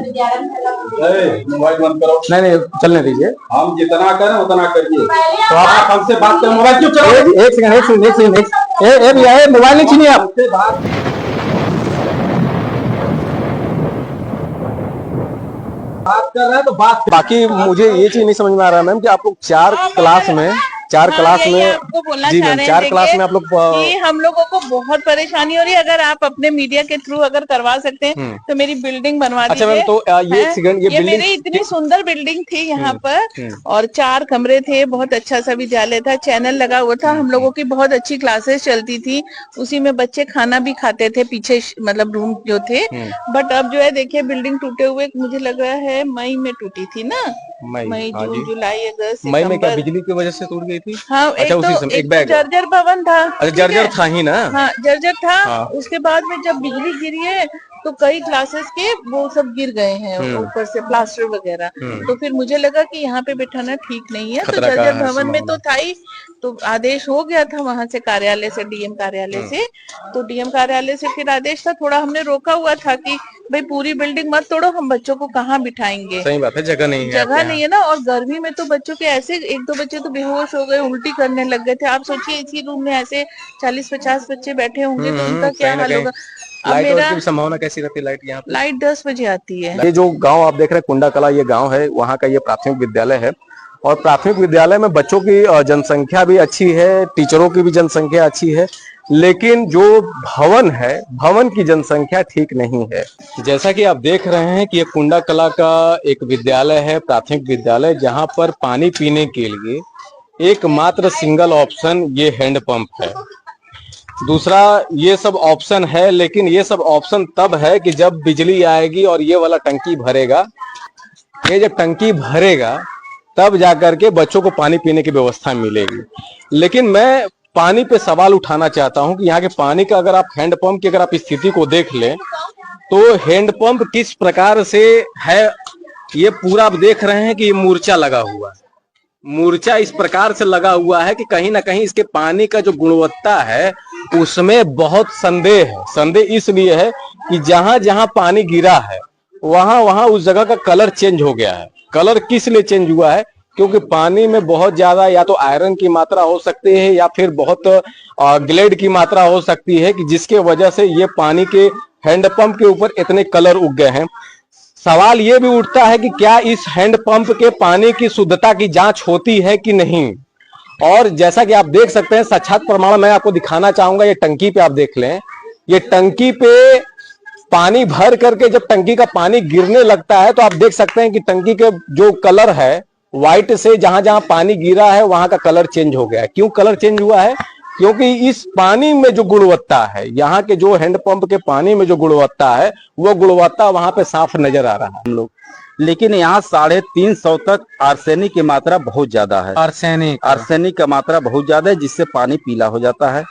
Mobile बंद करो। नहीं नहीं चलने दीजिए, हम जितना करें उतना करिए। तो आप हमसे बात करें, मोबाइल क्यों चला? एक सेकंड एक सेकंड एक सेकंड, ए भैया मोबाइल नहीं छीनिए आप। बात कर रहे हैं तो बात। बाकी मुझे ये चीज नहीं समझ में आ रहा है मैम कि आप लोग चार क्लास में आपको बोलना जी चाह मैम रहे 4 हैं क्लास में आप लोग कि हम लोगों को बहुत परेशानी हो रही है। अगर आप अपने मीडिया के थ्रू अगर करवा सकते हैं तो मेरी बिल्डिंग बनवा दीजिए। अच्छा मैम, तो ये एक सेकंड, ये बिल्डिंग मेरी इतनी सुंदर बिल्डिंग थी यहाँ पर और 4 कमरे थे, बहुत अच्छा सा विद्यालय था, चैनल लगा हुआ था, हम लोगों की बहुत अच्छी क्लासेस चलती थी, उसी में बच्चे खाना भी खाते थे पीछे, मतलब रूम जो थे। बट अब जो है देखिए बिल्डिंग टूटे हुए, मुझे लग रहा है मई में टूटी थी ना, मई जून जुलाई अगस्त मई में क्या सितंबर। बिजली की वजह से टूट गई थी? हाँ, अच्छा, उसी समय एक तो जर्जर भवन था। अच्छा, जर्जर था ही ना। हाँ, जर्जर था। हाँ। उसके बाद में जब बिजली गिरी है तो कई क्लासेस के वो सब गिर गए हैं ऊपर से, प्लास्टर वगैरह। तो फिर मुझे लगा कि यहाँ पे बैठाना ठीक नहीं है, तो जर्जर भवन में तो था ही, तो आदेश हो गया था वहां से, कार्यालय से, डीएम कार्यालय से। तो डीएम कार्यालय से फिर आदेश था, थोड़ा हमने रोका हुआ था कि भाई पूरी बिल्डिंग मत तोड़ो, हम बच्चों को कहाँ बिठाएंगे, सही बात है, जगह नहीं है ना। और गर्मी में तो बच्चों के ऐसे 1-2 बच्चे तो बेहोश हो गए, उल्टी करने लग गए थे। आप सोचिए इसी रूम में ऐसे 40-50 बच्चे बैठे होंगे तो उनका क्या हाल होगा। अब लाइट की संभावना कैसी रहती है? लाइट यहाँ पे लाइट 10 बजे आती है। ये जो गांव आप देख रहे हैं कुंडा कला, ये गांव है, वहाँ का ये प्राथमिक विद्यालय है। और प्राथमिक विद्यालय में बच्चों की जनसंख्या भी अच्छी है, टीचरों की भी जनसंख्या अच्छी है, लेकिन जो भवन है, भवन की जनसंख्या ठीक नहीं है। जैसा कि आप देख रहे हैं कि ये कुंडा कला का एक विद्यालय है, प्राथमिक विद्यालय, जहां पर पानी पीने के लिए एकमात्र सिंगल ऑप्शन ये हैंडपंप है। दूसरा ये सब ऑप्शन है, लेकिन ये सब ऑप्शन तब है कि जब बिजली आएगी और ये वाला टंकी भरेगा। ये जब टंकी भरेगा तब जाकर के बच्चों को पानी पीने की व्यवस्था मिलेगी। लेकिन मैं पानी पे सवाल उठाना चाहता हूं कि यहाँ के पानी का, अगर आप हैंडपंप की अगर आप स्थिति को देख लें तो हैंडपंप किस प्रकार से है, ये पूरा आप देख रहे हैं कि ये मूर्छा लगा हुआ है। मूर्छा इस प्रकार से लगा हुआ है कि कहीं ना कहीं इसके पानी का जो गुणवत्ता है उसमें बहुत संदेह है। संदेह इसलिए है कि जहां जहां पानी गिरा है वहां वहां उस जगह का कलर चेंज हो गया है। कलर किस लिए चेंज हुआ है? क्योंकि पानी में बहुत ज्यादा या तो आयरन की मात्रा हो सकती है या फिर बहुत ग्लेड की मात्रा हो सकती है, कि जिसके वजह से ये पानी के हैंडपंप के ऊपर इतने कलर उग गए हैं। सवाल ये भी उठता है कि क्या इस हैंडपंप के पानी की शुद्धता की जांच होती है कि नहीं। और जैसा कि आप देख सकते हैं, साक्षात प्रमाण मैं आपको दिखाना चाहूंगा। ये टंकी पे आप देख लें, ये टंकी पे पानी भर करके जब टंकी का पानी गिरने लगता है तो आप देख सकते हैं कि टंकी के जो कलर है व्हाइट से जहां जहां पानी गिरा है वहां का कलर चेंज हो गया है। क्यों कलर चेंज हुआ है? क्योंकि इस पानी में जो गुणवत्ता है, यहाँ के जो हैंडपंप के पानी में जो गुणवत्ता है, वो गुणवत्ता वहां पे साफ नजर आ रहा है हम लोग। लेकिन यहाँ 350 तक आर्सेनिक की मात्रा बहुत ज्यादा है। आर्सेनिक का मात्रा बहुत ज्यादा है, जिससे पानी पीला हो जाता है।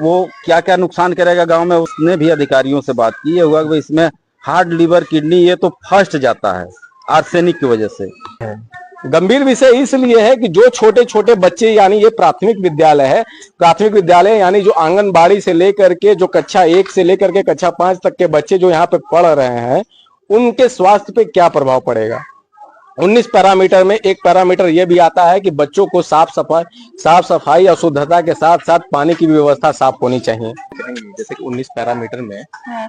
वो क्या क्या नुकसान करेगा गांव में, उसने भी अधिकारियों से बात की है, हुआ कि इसमें हार्ट, लिवर, किडनी ये तो फर्स्ट जाता है आर्सेनिक की वजह से। गंभीर विषय इसलिए है कि जो छोटे छोटे बच्चे, यानी ये प्राथमिक विद्यालय है, प्राथमिक विद्यालय यानी जो आंगनबाड़ी से लेकर के जो कक्षा 1 से लेकर के कक्षा 5 तक के बच्चे जो यहाँ पे पढ़ रहे हैं, उनके स्वास्थ्य पे क्या प्रभाव पड़ेगा। 19 पैरामीटर में एक पैरामीटर यह भी आता है कि बच्चों को साफ सफाई और शुद्धता के साथ साथ पानी की व्यवस्था साफ होनी चाहिए। जैसे कि 19 पैरामीटर में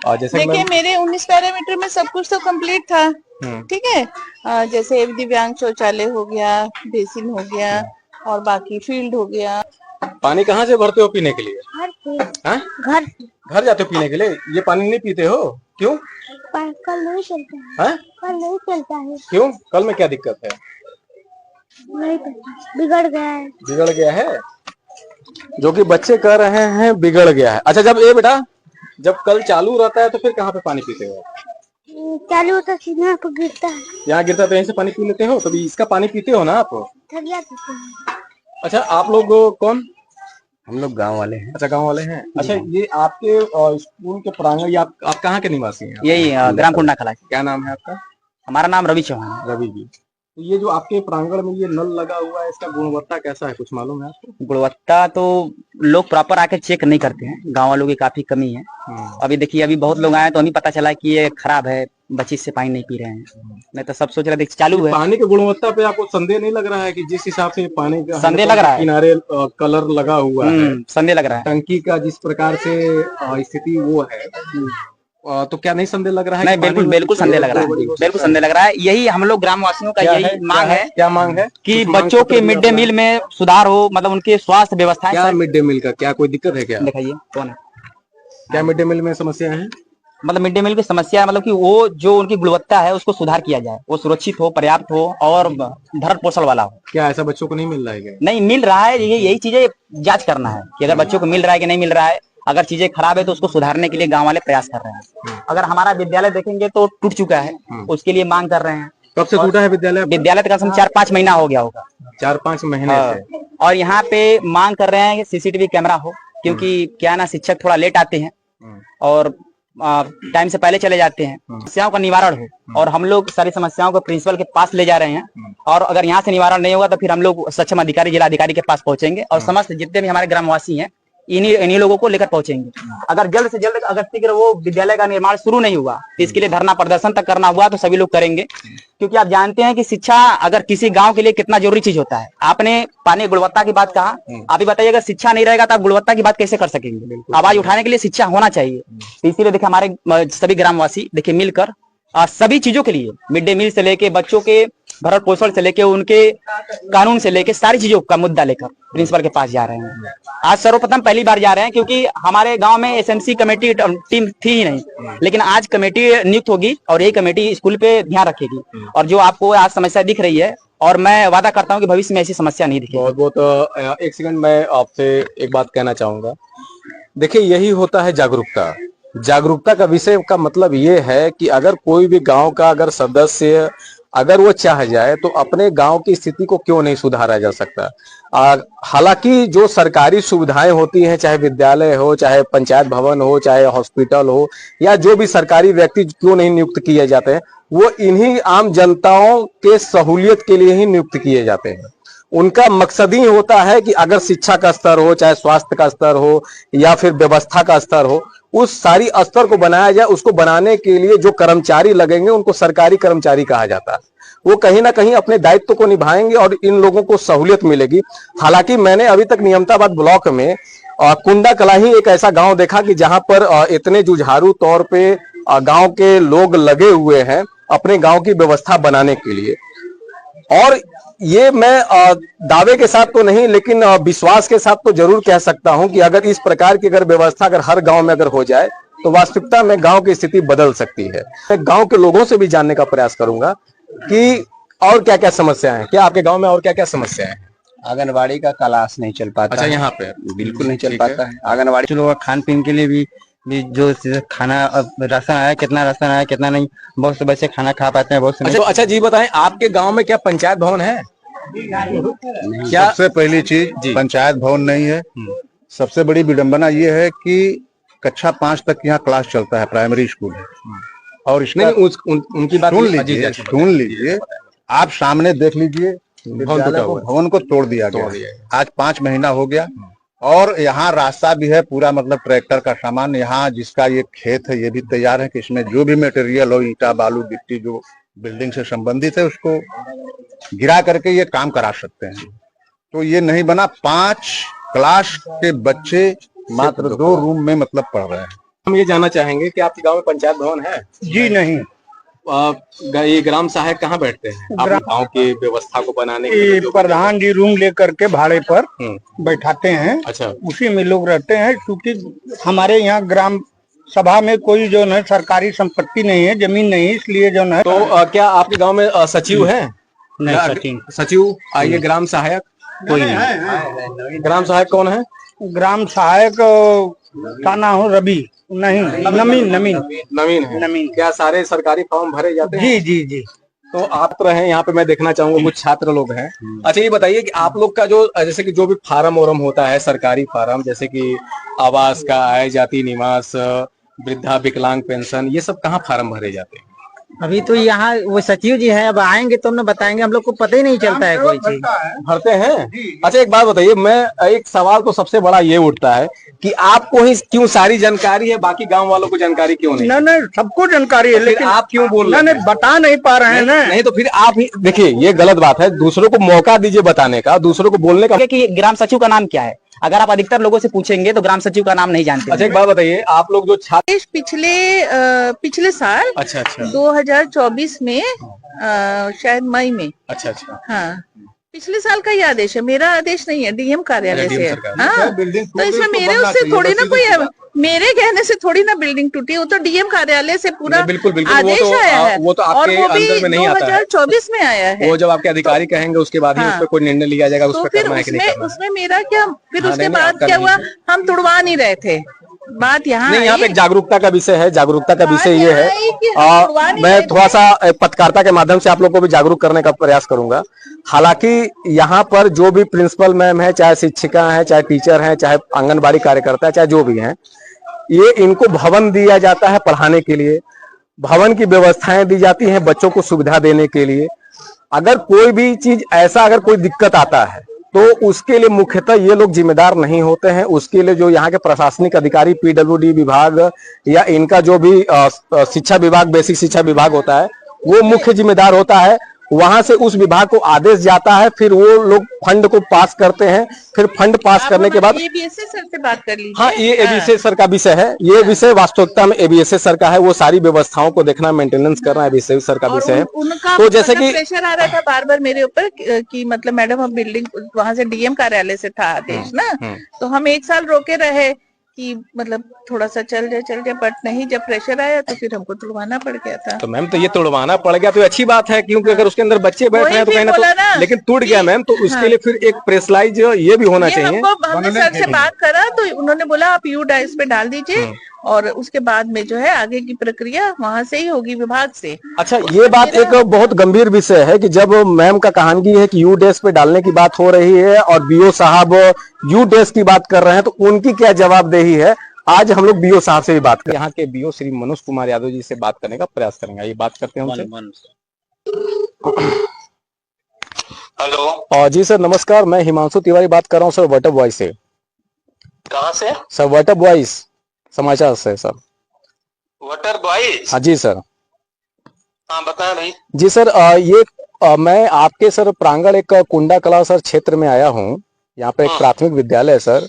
और जैसे देखिए मेरे 19 पैरामीटर में सब कुछ तो कंप्लीट था, ठीक है। जैसे दिव्यांग शौचालय हो गया, बेसिन हो गया और बाकी फील्ड हो गया। पानी कहाँ से भरते हो पीने के लिए? घर जाते हो पीने के लिए? ये पानी नहीं पीते हो? क्यों? कल नहीं चलता है। कल नहीं चलता है। क्यों? कल में क्या दिक्कत है? नहीं पता, बिगड़ गया है। बिगड़ गया है, जो कि बच्चे कह रहे हैं बिगड़ गया है। अच्छा, जब बेटा जब कल चालू रहता है तो फिर कहाँ पे पानी पीते हो? चालू होता है यहाँ पे गिरता है। यहाँ गिरता है तो यहीं से पानी पी लेते हो? तभी इसका पानी पीते हो ना आप? अच्छा, आप लोग कौन? हम लोग गांव वाले हैं। अच्छा, गांव वाले हैं। अच्छा, ये आपके स्कूल के प्रांगण, आप कहाँ के निवासी हैं? यही ग्राम कुंडा कला। क्या नाम है आपका? हमारा नाम रवि चौहान। रवि जी, तो ये जो आपके प्रांगण में ये नल लगा हुआ है, इसका गुणवत्ता कैसा है, कुछ मालूम है आपको? गुणवत्ता तो लोग प्रॉपर आके चेक नहीं करते हैं, गांव वालों की काफी कमी है। अभी देखिए, अभी बहुत लोग आए तो नहीं पता चला कि ये खराब है, बच्चे से पानी नहीं पी रहे हैं। मैं तो सब सोच रहा था चालू है। पानी की गुणवत्ता पे आपको संदेह नहीं लग रहा है कि जिस हिसाब से पानी का संदेह लग रहा है। किनारे कलर लगा हुआ है, संदेह लग रहा है। टंकी का जिस प्रकार से स्थिति वो है, तो क्या नहीं संदेह लग रहा है? नहीं, बिल्कुल बिल्कुल संदेह लग रहा है, बिल्कुल संदेह लग रहा है। यही हम लोग ग्रामवासियों का यही मांग है। क्या मांग है? कि बच्चों के मिड डे मील में सुधार हो, मतलब उनके स्वास्थ्य व्यवस्था। क्या मिड डे मील का क्या कोई दिक्कत है क्या? दिखाइए कौन है, क्या मिड डे मील में समस्या है? मतलब मिड डे मील की समस्या है, मतलब कि वो जो उनकी गुणवत्ता है उसको सुधार किया जाए, वो सुरक्षित हो, पर्याप्त हो और भरण पोषण वाला हो। क्या ऐसा बच्चों को नहीं मिल रहा है क्या? नहीं मिल रहा है, यही चीजें जांच करना है कि अगर बच्चों को मिल रहा है कि नहीं मिल रहा है। अगर चीजें खराब है तो उसको सुधारने के लिए गांव वाले प्रयास कर रहे हैं। अगर हमारा विद्यालय देखेंगे तो टूट चुका है, उसके लिए मांग कर रहे हैं। कब से टूटा है विद्यालय? विद्यालय तक 4-5 महीना हो गया होगा। 4-5 महीने से। और यहाँ पे मांग कर रहे हैं कि सीसीटीवी कैमरा हो, क्योंकि क्या ना शिक्षक थोड़ा लेट आते हैं और टाइम से पहले चले जाते हैं। समस्याओं का निवारण हो और हम लोग सारी समस्याओं को प्रिंसिपल के पास ले जा रहे हैं। और अगर यहाँ से निवारण नहीं होगा तो फिर हम लोग सक्षम अधिकारी, जिला अधिकारी के पास पहुंचेंगे और समस्त जितने भी हमारे ग्रामवासी हैं इन्हीं लोगों को लेकर पहुंचेंगे। अगर जल्द से जल्द अगर शीघ्र वो विद्यालय का निर्माण शुरू नहीं हुआ तो इसके लिए धरना प्रदर्शन तक करना हुआ तो सभी लोग करेंगे, क्योंकि आप जानते हैं कि शिक्षा अगर किसी गांव के लिए कितना जरूरी चीज होता है। आपने पानी की गुणवत्ता की बात कहा, आप ही बताइए अगर शिक्षा नहीं रहेगा तो आप गुणवत्ता की बात कैसे कर सकेंगे? आवाज उठाने के लिए शिक्षा होना चाहिए। तो इसीलिए देखिए हमारे सभी ग्रामवासी देखिए मिलकर सभी चीजों के लिए, मिड डे मील से लेके बच्चों के भरण पोषण से लेके उनके कानून से लेके सारी चीजों का मुद्दा लेकर प्रिंसिपल के पास जा रहे हैं। आज सर्वप्रथम पहली बार जा रहे हैं, क्योंकि हमारे गांव में एसएमसी कमेटी टीम थी ही नहीं, लेकिन आज कमेटी नियुक्त होगी और यही कमेटी स्कूल पे ध्यान रखेगी। और जो आपको आज समस्या दिख रही है, और मैं वादा करता हूं कि भविष्य में ऐसी समस्या नहीं दिखेगी। बहुत एक सेकंड मैं आपसे एक बात कहना चाहूंगा। देखिए यही होता है जागरूकता। जागरूकता का विषय का मतलब ये है कि अगर कोई भी गांव का अगर सदस्य अगर वो चाह जाए तो अपने गांव की स्थिति को क्यों नहीं सुधारा जा सकता। हालांकि जो सरकारी सुविधाएं होती हैं, चाहे विद्यालय हो, चाहे पंचायत भवन हो, चाहे हॉस्पिटल हो, या जो भी सरकारी व्यक्ति क्यों नहीं नियुक्त किए जाते हैं, वो इन्हीं आम जनताओं के सहूलियत के लिए ही नियुक्त किए जाते हैं। उनका मकसद ही होता है कि अगर शिक्षा का स्तर हो, चाहे स्वास्थ्य का स्तर हो, या फिर व्यवस्था का स्तर हो, उस सारी स्तर को बनाया जाए। उसको बनाने के लिए जो कर्मचारी लगेंगे उनको सरकारी कर्मचारी कहा जाता है। वो कहीं ना कहीं अपने दायित्व को निभाएंगे और इन लोगों को सहूलियत मिलेगी। हालांकि मैंने अभी तक नियमताबाद ब्लॉक में कुंडा कला ही एक ऐसा गांव देखा कि जहां पर इतने जुझारू तौर पे गांव के लोग लगे हुए हैं अपने गांव की व्यवस्था बनाने के लिए। और ये मैं दावे के साथ तो नहीं, लेकिन विश्वास के साथ तो जरूर कह सकता हूं कि अगर इस प्रकार की अगर व्यवस्था अगर हर गांव में अगर हो जाए तो वास्तविकता में गांव की स्थिति बदल सकती है। मैं गांव के लोगों से भी जानने का प्रयास करूंगा कि और क्या क्या समस्याएं हैं। क्या आपके गांव में और क्या क्या समस्याएं हैं? आंगनबाड़ी का क्लास नहीं चल पाता। अच्छा, यहाँ पे बिल्कुल नहीं चल पाता है आंगनबाड़ी। लोग खान पीन के लिए भी जो खाना राशन आया, कितना राशन आया कितना नहीं, बहुत से बच्चे खाना खा पाते हैं, बहुत से। अच्छा जी बताएं, आपके गांव में क्या पंचायत भवन है? क्या सबसे पहली चीज पंचायत भवन नहीं है। सबसे बड़ी विडंबना ये है कि कक्षा 5 तक यहाँ क्लास चलता है, प्राइमरी स्कूल है। और इसमें उनकी बात सुन लीजिए, आप सामने देख लीजिए, भवन को तोड़ दिया गया। आज 5 महीना हो गया और यहाँ रास्ता भी है पूरा, मतलब ट्रैक्टर का सामान यहाँ, जिसका ये खेत है ये भी तैयार है कि इसमें जो भी मटेरियल हो, ईंटा बालू गिट्टी जो बिल्डिंग से संबंधित है उसको गिरा करके ये काम करा सकते हैं। तो ये नहीं बना। 5 क्लास के बच्चे मात्र 2 रूम में मतलब पढ़ रहे हैं। हम ये जानना चाहेंगे कि आपके गांव में पंचायत भवन है? जी नहीं। ये ग्राम सहायक कहाँ बैठते हैं आप गांव की व्यवस्था को बनाने के लिए? प्रधान जी रूम लेकर के भाड़े पर बैठाते हैं। अच्छा, उसी में लोग रहते हैं। क्योंकि हमारे यहाँ ग्राम सभा में कोई जो है सरकारी संपत्ति नहीं है, जमीन नहीं, इसलिए जो है। तो क्या आपके गांव में सचिव है? नहीं, सचिव आइए। ग्राम सहायक कोई नहीं। ग्राम सहायक कौन है? ग्राम सहायक का नाम हो रवि, नहीं नवीन है। क्या सारे सरकारी फॉर्म भरे जाते हैं? जी। तो आप तो रहे यहाँ पे, मैं देखना चाहूंगा कुछ छात्र लोग हैं। अच्छा ये बताइए कि आप लोग का जो जैसे कि जो भी फार्म वोरम होता है, सरकारी फार्म, जैसे कि आवास का, आय जाति निवास, वृद्धा विकलांग पेंशन, ये सब कहाँ फार्म भरे जाते हैं? अभी तो यहाँ वो सचिव जी हैं, अब आएंगे तो हमने बताएंगे, हम लोग को पता ही नहीं चलता है कोई चीज। भरते हैं। अच्छा एक बात बताइए, मैं एक सवाल तो सबसे बड़ा ये उठता है कि आपको ही क्यों सारी जानकारी है, बाकी गांव वालों को जानकारी क्यों नहीं? नहीं सबको जानकारी है, लेकिन आप क्यों बोल रहे हैं? नहीं बता नहीं पा रहे हैं ना। नहीं तो फिर आप ही देखिए, ये गलत बात है। दूसरों को मौका दीजिए बताने का, दूसरों को बोलने का। कि ग्राम सचिव का नाम क्या है, अगर आप अधिकतर लोगों से पूछेंगे तो ग्राम सचिव का नाम नहीं जानते। अच्छा एक बात बताइए, आप लोग जो छात्र पिछले साल अच्छा 2024 में शायद मई में, अच्छा हाँ पिछले साल का ये आदेश है, मेरा आदेश नहीं है, डीएम कार्यालय से है। हाँ तो इसमें मेरे उससे थोड़ी ना कोई है, मेरे कहने से थोड़ी ना बिल्डिंग टूटी, वो तो डीएम कार्यालय से पूरा बिल्कुल आदेश आया है। वो तो और आपके वो भी अंदर में नहीं आता है, 2024 में आया है। वो जब आपके अधिकारी कहेंगे उसके बाद ही उस पर कोई निर्णय लिया जाएगा, उस तो पर फिर करना है कि नहीं करना है। उसमें मेरा क्या, फिर हाँ, उसके नहीं, बाद आपका क्या नहीं हुआ, हम तुड़वा नहीं रहे थे। बात यहाँ नहीं, यहाँ पे एक जागरूकता का विषय है, जागरूकता का विषय ये है। कि हम तुड़वा नहीं मैं रहे थे। थोड़ा सा पत्रकारिता के माध्यम से आप लोग को भी जागरूक करने का प्रयास करूंगा। हालांकि यहाँ पर जो भी प्रिंसिपल मैम है, चाहे शिक्षिका है, चाहे टीचर है, चाहे आंगनबाड़ी कार्यकर्ता है, चाहे जो भी हैं, ये इनको भवन दिया जाता है पढ़ाने के लिए, भवन की व्यवस्थाएं दी जाती हैं बच्चों को सुविधा देने के लिए। अगर कोई भी चीज ऐसा अगर कोई दिक्कत आता है तो उसके लिए मुख्यतः ये लोग जिम्मेदार नहीं होते हैं। उसके लिए जो यहाँ के प्रशासनिक अधिकारी, पीडब्ल्यूडी विभाग या इनका जो भी शिक्षा विभाग, बेसिक शिक्षा विभाग होता है, वो मुख्य जिम्मेदार होता है। वहां से उस विभाग को आदेश जाता है, फिर वो लोग फंड को पास करते हैं, फिर फंड पास करने के बाद एबीएसए सर से बात कर लीजिए। हाँ, ये एबीएसए सर का विषय है, ये विषय वास्तविकता में एबीएसए सर का है। वो सारी व्यवस्थाओं को देखना, मेंटेनेंस करना एबीएसए सर का विषय है। उनका तो जैसे कि प्रेशर आ रहा था बार बार मेरे ऊपर कि मतलब मैडम हम बिल्डिंग, वहां से डीएम कार्यालय से था आदेश ना, तो हम 1 साल रोके रहे कि मतलब थोड़ा सा चल जाए, बट नहीं, जब प्रेशर आया तो फिर हमको तुड़वाना पड़ गया था। तो मैम, तो ये तुड़वाना पड़ गया तो अच्छी बात है, क्योंकि अगर उसके अंदर बच्चे बैठ रहे हैं तो कहीं ना तो, लेकिन टूट गया मैम, तो उसके लिए फिर एक प्रेसलाइज ये भी होना चाहिए। हमने सर से बात करा तो उन्होंने बोला आप यू डाइस पे डाल दीजिए और उसके बाद में जो है आगे की प्रक्रिया वहां से ही होगी, विभाग से। अच्छा, ये बात एक बहुत गंभीर विषय है कि जब मैम का कहानी है कि यू डेस्क पे डालने की बात हो रही है और बीओ साहब यू डेस्क की बात कर रहे हैं, तो उनकी क्या जवाबदेही है। आज हम लोग बीओ साहब से भी बात करें, यहाँ के बीओ श्री मनोज कुमार यादव जी से बात करने का प्रयास करेंगे। ये बात करते हैं उनसे। हेलो जी सर, नमस्कार। मैं हिमांशु तिवारी बात कर रहा हूँ सर, व्हाट्सएप वॉइस से। कहाँ से? सर व्हाट्सएप वॉइस समाचार से सर। Water boys? हाँ जी सर। हाँ बताएं भाई। जी सर, मैं आपके सर प्रांगण एक कुंडा कला सर क्षेत्र में आया हूँ। यहाँ पे एक प्राथमिक विद्यालय है सर,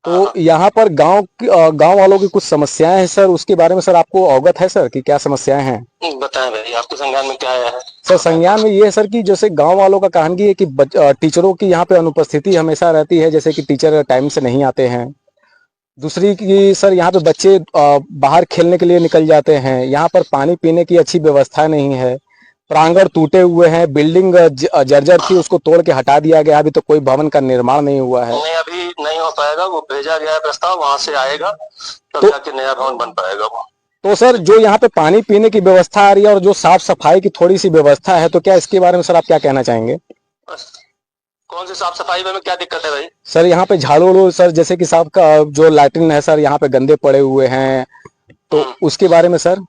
तो यहाँ पर गांव वालों की कुछ समस्याएं हैं सर, उसके बारे में सर आपको अवगत है सर कि क्या समस्याएं हैं? बताएं भाई, आपके संज्ञान में क्या आया है? सर संज्ञान में ये है सर कि जैसे गांव वालों का कहानी है कि टीचरों की यहाँ पे अनुपस्थिति हमेशा रहती है, जैसे कि टीचर टाइम से नहीं आते हैं। दूसरी की सर, यहाँ पे बच्चे बाहर खेलने के लिए निकल जाते हैं, यहाँ पर पानी पीने की अच्छी व्यवस्था नहीं है, प्रांगण टूटे हुए हैं, बिल्डिंग जर्जर थी उसको तोड़ के हटा दिया गया, अभी तो कोई भवन का निर्माण नहीं हुआ है। नहीं, अभी नहीं हो पाएगा, वो भेजा गया है प्रस्ताव, वहां से आएगा तब तो जाके नया भवन बन पाएगा वो। तो सर जो यहाँ पे पानी पीने की व्यवस्था आ रही है और जो साफ सफाई की थोड़ी सी व्यवस्था है, तो क्या इसके बारे में सर आप क्या कहना चाहेंगे? कौन सी साफ सफाई में क्या दिक्कत है भाई? सर यहाँ पे झाड़ू उड़ू सर, जैसे कि साहब का जो लैट्रिन है सर, यहाँ पे गंदे पड़े हुए हैं, तो उसके बारे में सर।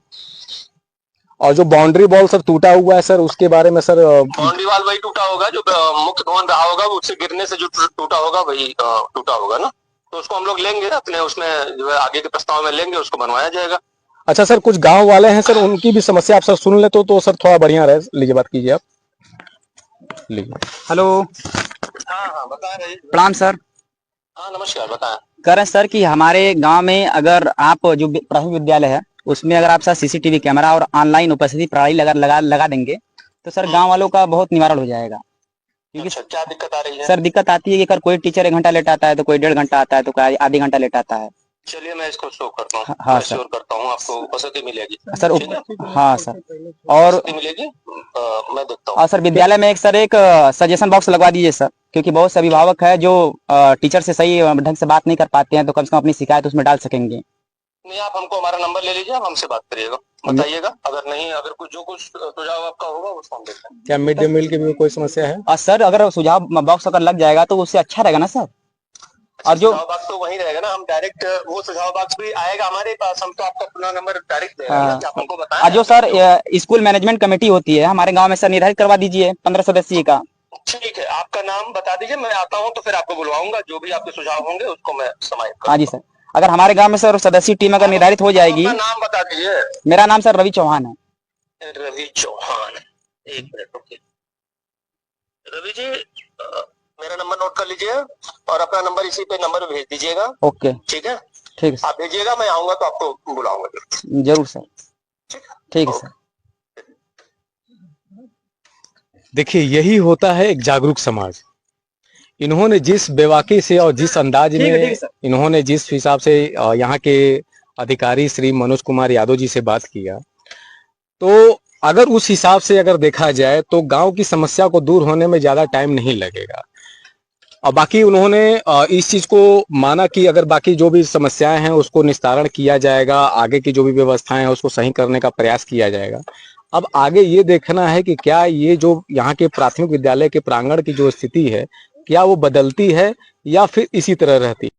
और जो बाउंड्री वॉल सर टूटा हुआ है सर, उसके बारे में सर। बाउंड्री वॉल वही टूटा होगा जो मुख्य भवन रहा होगा, उससे गिरने से जो टूटा होगा वही टूटा होगा ना, तो उसको हम लोग लेंगे अपने उसमें जो है आगे के प्रस्ताव में लेंगे, उसको बनवाया जाएगा। अच्छा सर, कुछ गांव वाले हैं सर, उनकी भी समस्या आप सर सुन ले तो सर थोड़ा बढ़िया रहे। लीजिए बात कीजिए आप, लीजिए। हेलो। हाँ बताएं भाई। प्रणाम सर। हाँ नमस्कार, बताएं। कह रहे हैं सर कि हमारे गांव में अगर आप जो प्राथमिक विद्यालय है उसमें अगर आप सर सीसीटीवी कैमरा और ऑनलाइन उपस्थिति प्रणाली लगा देंगे तो सर गांव वालों का बहुत निवारण हो जाएगा। क्योंकि अच्छा, क्या दिक्कत आ रही है? सर दिक्कत आती है कि अगर कोई टीचर 1 घंटा लेट आता है तो कोई 1.5 घंटा आता है तो कोई आधी घंटा लेट आता है। चलिए मैं इसको शो करता हूँ। हाँ सर करता हूँ, आपको उपस्थिति मिलेगी सर। हाँ सर, और मिलेगी, मैं देखता हूँ। और सर विद्यालय में एक सजेशन बॉक्स लगवा दीजिए सर, क्योंकि बहुत से अभिभावक है जो टीचर से सही ढंग से बात नहीं कर पाते हैं, तो कम से कम अपनी शिकायत उसमें डाल सकेंगे। नहीं, आप हमको हमारा नंबर ले लीजिए, आप हमसे बात करिएगा, बताइएगा। अगर कुछ सुझाव आपका होगा उसको हम देखते हैं। क्या मिड डे मील की भी कोई समस्या है? सर अगर सुझाव बॉक्स अगर लग जाएगा तो उससे अच्छा रहेगा ना सर। और जो सुझाव बॉक्स तो वहीं रहेगा ना, हम डायरेक्ट वो सुझाव बॉक्स भी आएगा हमारे पास, हम तो आपको अपना नंबर डायरेक्ट देंगे ना, कि आप हमको बताएं। और जो सर स्कूल मैनेजमेंट कमेटी होती है हमारे गांव में, सर निर्धारित करवा दीजिए 15 सदस्यीय का। ठीक है, आपका नाम बता दीजिए, मैं आता हूँ तो फिर आपको बुलवाऊंगा, जो भी आपके सुझाव होंगे उसको मैं समाहित करूंगा। हाँ जी सर, अगर हमारे गांव में सर सदस्य टीम अगर निर्धारित हो जाएगी। अपना नाम बता दीजिए। मेरा नाम सर रवि चौहान है। रवि चौहान, एक मिनट रुकिए। रवि जी मेरा नंबर नोट कर लीजिए और अपना नंबर इसी पे नंबर भेज दीजिएगा। ओके ठीक है, ठीक है आप भेजिएगा, मैं आऊंगा तो आपको बुलाऊंगा। जरूर सर, ठीक है सर। देखिए, यही होता है एक जागरूक समाज। इन्होंने जिस बेवाकी से और जिस अंदाज में इन्होंने जिस हिसाब से यहाँ के अधिकारी श्री मनोज कुमार यादव जी से बात किया, तो अगर उस हिसाब से अगर देखा जाए तो गांव की समस्या को दूर होने में ज्यादा टाइम नहीं लगेगा। और बाकी उन्होंने इस चीज को माना कि अगर बाकी जो भी समस्याएं हैं उसको निस्तारण किया जाएगा, आगे की जो भी व्यवस्थाएं हैं उसको सही करने का प्रयास किया जाएगा। अब आगे ये देखना है कि क्या ये जो यहाँ के प्राथमिक विद्यालय के प्रांगण की जो स्थिति है, क्या वो बदलती है या फिर इसी तरह रहती है।